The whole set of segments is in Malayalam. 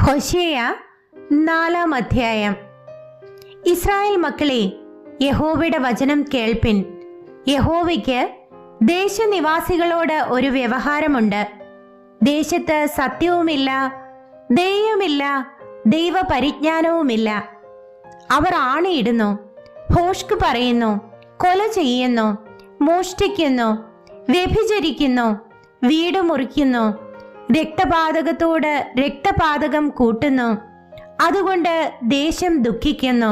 ഹോശേയ 4-ാം അധ്യായം. ഇസ്രായേൽ മക്കളെ, യഹോവയുടെ വചനം കേൾപ്പിൻ. യഹോവയ്ക്ക് ദേശനിവാസികളോട് ഒരു വ്യവഹാരമുണ്ട്. ദേശത്ത് സത്യവുമില്ല, ദയയുമില്ല, ദൈവപരിജ്ഞാനവുമില്ല. അവർ ആണയിടുന്നു, ഭോഷ്ക് പറയുന്നു, കൊല ചെയ്യുന്നു, മോഷ്ടിക്കുന്നു, വ്യഭിചരിക്കുന്നു, വീട് മുറിക്കുന്നു, രക്തപാതകത്തോട് രക്തപാതകം കൂട്ടുന്നു. അതുകൊണ്ട് ദേശം ദുഃഖിക്കുന്നു.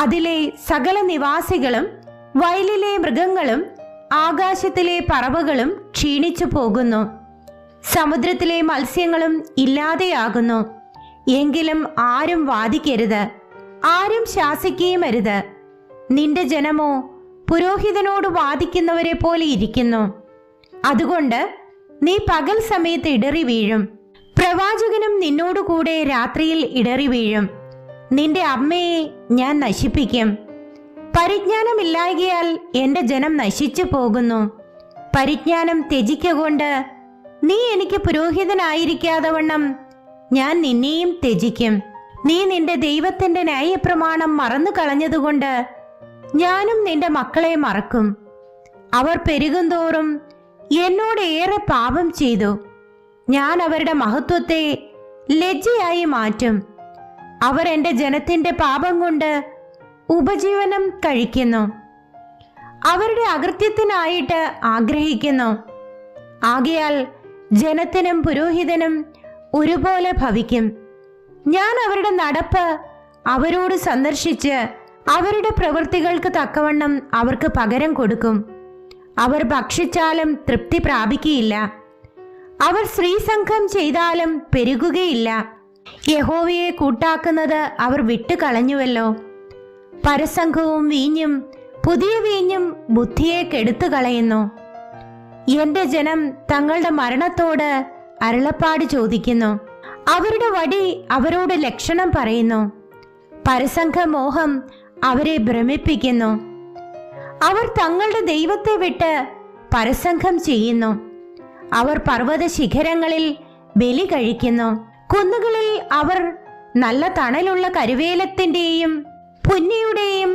അതിലെ സകല നിവാസികളും, വയലിലെ മൃഗങ്ങളും, ആകാശത്തിലെ പറവകളും ക്ഷീണിച്ചു പോകുന്നു. സമുദ്രത്തിലെ മത്സ്യങ്ങളും ഇല്ലാതെയാകുന്നു. എങ്കിലും ആരും വാദിക്കരുത്, ആരും ശാസിക്കുകയും അരുത്. നിന്റെ ജനമോ പുരോഹിതനോട് വാദിക്കുന്നവരെ പോലെ ഇരിക്കുന്നു. അതുകൊണ്ട് നീ പകൽ സമയത്ത് ഇടറി വീഴും, പ്രവാചകനും നിന്നോടുകൂടെ രാത്രിയിൽ ഇടറി വീഴും. നിന്റെ അമ്മയെ ഞാൻ നശിപ്പിക്കും. പരിജ്ഞാനമില്ലായകയാൽ എന്റെ ജനം നശിച്ചു പോകുന്നു. പരിജ്ഞാനം ത്യജിക്കൊണ്ട് നീ എനിക്ക് പുരോഹിതനായിരിക്കാതെ വണ്ണം ഞാൻ നിന്നെയും ത്യജിക്കും. നീ നിന്റെ ദൈവത്തിന്റെ ന്യായപ്രമാണം മറന്നു കളഞ്ഞതുകൊണ്ട് ഞാനും നിന്റെ മക്കളെ മറക്കും. അവർ പെരുകുന്തോറും എന്നോട് ഏറെ പാപം ചെയ്തു. ഞാൻ അവരുടെ മഹത്വത്തെ ലജ്ജയായി മാറ്റും. അവർ എൻ്റെ ജനത്തിന്റെ പാപം കൊണ്ട് ഉപജീവനം കഴിക്കുന്നു, അവരുടെ അകൃത്യത്തിനായിട്ട് ആഗ്രഹിക്കുന്നു. ആകയാൽ ജനത്തിനും പുരോഹിതനും ഒരുപോലെ ഭവിക്കും. ഞാൻ അവരുടെ നടപ്പ് അവരോട് സന്ദർശിച്ച് അവരുടെ പ്രവൃത്തികൾക്ക് തക്കവണ്ണം അവർക്ക് പകരം കൊടുക്കും. അവർ ഭക്ഷിച്ചാലും തൃപ്തി പ്രാപിക്കുകയില്ല, അവർ സ്ത്രീസംഘം ചെയ്താലും പെരുകുകയില്ല. യഹോവയെ കൂട്ടാക്കുന്നത് അവർ വിട്ടുകളഞ്ഞുവല്ലോ. പരസംഘവും വീഞ്ഞും പുതിയ വീഞ്ഞും ബുദ്ധിയെ കെടുത്തു കളയുന്നു. എന്റെ ജനം തങ്ങളുടെ മരണത്തോട് അരുളപ്പാട് ചോദിക്കുന്നു. അവരുടെ വടി അവരോട് ലക്ഷണം പറയുന്നു. പരസംഘമോഹം അവരെ ഭ്രമിപ്പിക്കുന്നു. അവർ തങ്ങളുടെ ദൈവത്തെ വിട്ട് പരസംഘം ചെയ്യുന്നു. അവർ പർവ്വത ശിഖരങ്ങളിൽ ബലി കഴിക്കുന്നു. കുന്നുകളിൽ അവർ നല്ല തണലുള്ള കരുവേലത്തിന്റെയും പുന്നിയുടെയും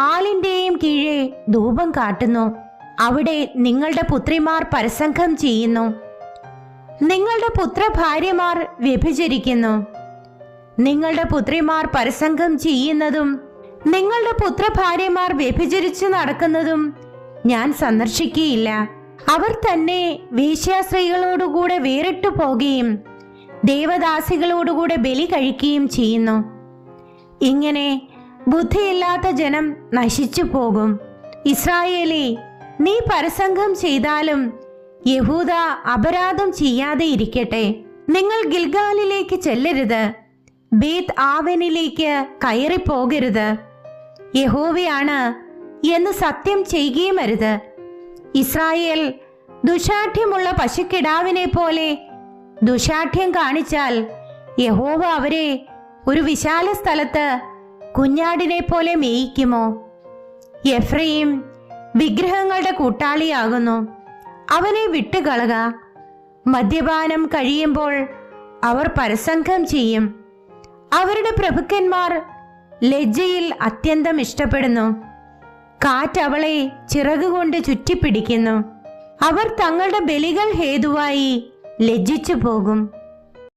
ആലിന്റെയും കീഴെ ധൂപം കാട്ടുന്നു. അവിടെ നിങ്ങളുടെ പുത്രിമാർ പരസംഘം ചെയ്യുന്നു, നിങ്ങളുടെ പുത്രഭാര്യമാർ വ്യഭിചരിക്കുന്നു. നിങ്ങളുടെ പുത്രിമാർ പരസംഘം ചെയ്യുന്നതും നിങ്ങളുടെ പുത്രഭാര്യമാർ വ്യഭിചരിച്ചു നടക്കുന്നതും ഞാൻ സന്ദർശിക്കുകയില്ല. അവർ തന്നെ വേശ്യാസ്ത്രീകളോടുകൂടെ വേറിട്ടു പോകുകയും ദേവദാസികളോടുകൂടെ ബലി കഴിക്കുകയും ചെയ്യുന്നു. ഇങ്ങനെ ബുദ്ധിയില്ലാത്ത ജനം നശിച്ചു പോകും. ഇസ്രായേലേ, നീ പരസംഘം ചെയ്താലും യഹൂദ അപരാധം ചെയ്യാതെ ഇരിക്കട്ടെ. നിങ്ങൾ ഗിൽഗാലിലേക്ക് ചെല്ലരുത്, ബേത് ആവനിലേക്ക് കയറിപ്പോകരുത്. യഹോവയാണ് എന്ന് സത്യം ചെയ്യുകയും അരുത്. ഇസ്രായേൽ ദുശാഠ്യമുള്ള പശുക്കിടാവിനെ പോലെ ദുശാഠ്യം കാണിച്ചാൽ യഹോവ അവരെ ഒരു വിശാല സ്ഥലത്ത് കുഞ്ഞാടിനെ പോലെ മേയിക്കുമോ? എഫ്രയീം വിഗ്രഹങ്ങളുടെ കൂട്ടാളിയാകുന്നു, അവനെ വിട്ടുകളക. മദ്യപാനം കഴിയുമ്പോൾ അവർ പരസംഘം ചെയ്യും. അവരുടെ പ്രഭുക്കന്മാർ ലജ്ജയിൽ അത്യന്തം ഇഷ്ടപ്പെടുന്നു. കാറ്റ് അവളെ ചിറകുകൊണ്ട് ചുറ്റിപ്പിടിക്കുന്നു. അവർ തങ്ങളുടെ ബലികൾ ഹേതുവായി ലജ്ജിച്ചു പോകും.